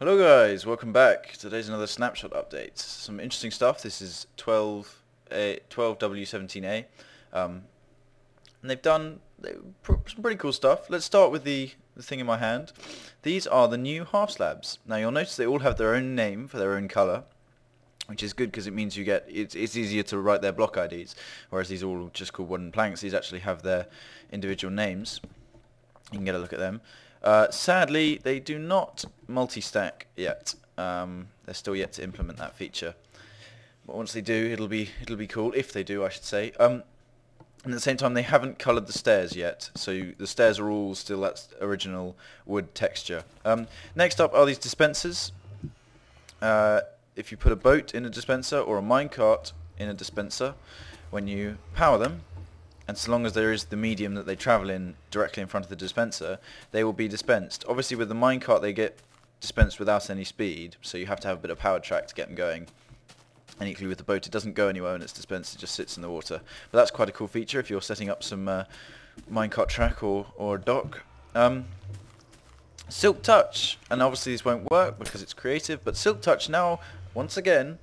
Hello guys, welcome back. Today's another snapshot update. Some interesting stuff. This is 12W17A. And they've done some pretty cool stuff. Let's start with the thing in my hand. These are the new half slabs. Now you'll notice they all have their own name for their own colour, which is good because it means it's easier to write their block IDs, whereas these are all just called wooden planks. These actually have their individual names. You can get a look at them. Sadly, they do not multi-stack yet. They're still yet to implement that feature. But once they do, it'll be cool. If they do, I should say. And at the same time, they haven't coloured the stairs yet, so the stairs are all still that original wood texture. Next up are these dispensers. If you put a boat in a dispenser or a minecart in a dispenser, when you power them, and so long as there is the medium that they travel in directly in front of the dispenser, they will be dispensed. Obviously with the minecart they get dispensed without any speed, so you have to have a bit of power track to get them going. And equally with the boat, it doesn't go anywhere when it's dispensed, it just sits in the water. But that's quite a cool feature if you're setting up some minecart track or dock. Silk Touch, and obviously this won't work because it's creative, but Silk Touch now, once again,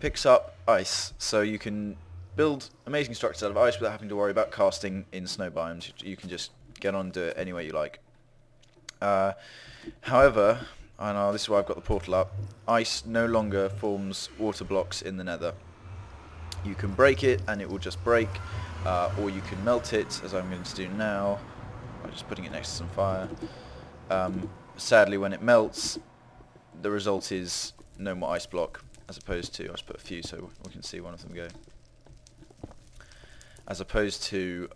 picks up ice, so you can build amazing structures out of ice without having to worry about casting in snow biomes. You can just get on and do it any way you like. However, I know this is why I've got the portal up, ice no longer forms water blocks in the nether. You can break it and it will just break, or you can melt it, as I'm going to do now, by just putting it next to some fire. Sadly, when it melts, the result is no more ice block, as opposed to, I'll just put a few so we can see one of them go. As opposed to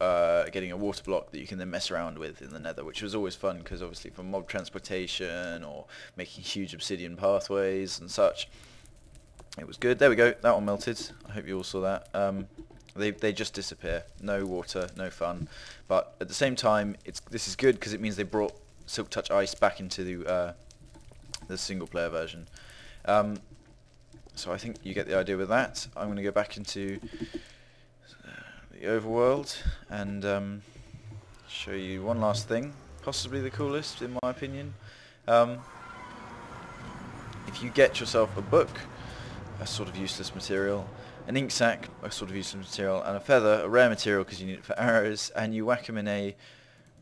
getting a water block that you can then mess around with in the nether, which was always fun because obviously for mob transportation or making huge obsidian pathways and such, it was good. There we go, that one melted. I hope you all saw that. They just disappear. No water, no fun. But at the same time, this is good because it means they brought Silk Touch Ice back into the single player version. So I think you get the idea with that. I'm going to go back into the overworld and show you one last thing, possibly the coolest in my opinion. If you get yourself a book, a sort of useless material, an ink sac, a sort of useless material, and a feather, a rare material because you need it for arrows, and you whack them in a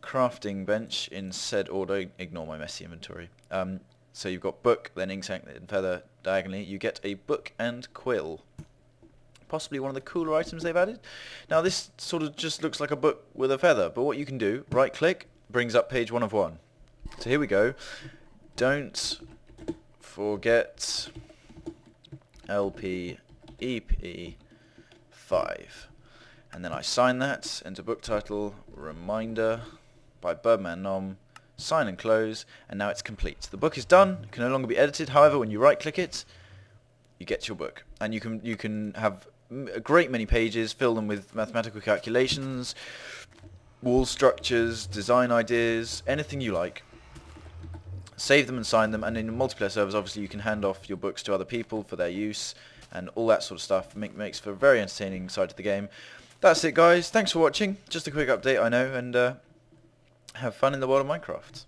crafting bench in said order, ignore my messy inventory. So you've got book, then ink sac, then feather diagonally, you get a book and quill. Possibly one of the cooler items they've added. Now this sort of just looks like a book with a feather, but what you can do, right click, brings up page 1 of 1. So here we go. Don't forget LPEP5. And then I sign that, enter book title, reminder by Birdman Nom, sign and close, and now it's complete. The book is done, it can no longer be edited. However, when you right click it, you get your book, and you can have a great many pages, fill them with mathematical calculations, wall structures, design ideas, anything you like. Save them and sign them, and in multiplayer servers obviously you can hand off your books to other people for their use and all that sort of stuff. Makes for a very entertaining side to the game. That's it guys, thanks for watching, just a quick update I know, and have fun in the world of Minecraft.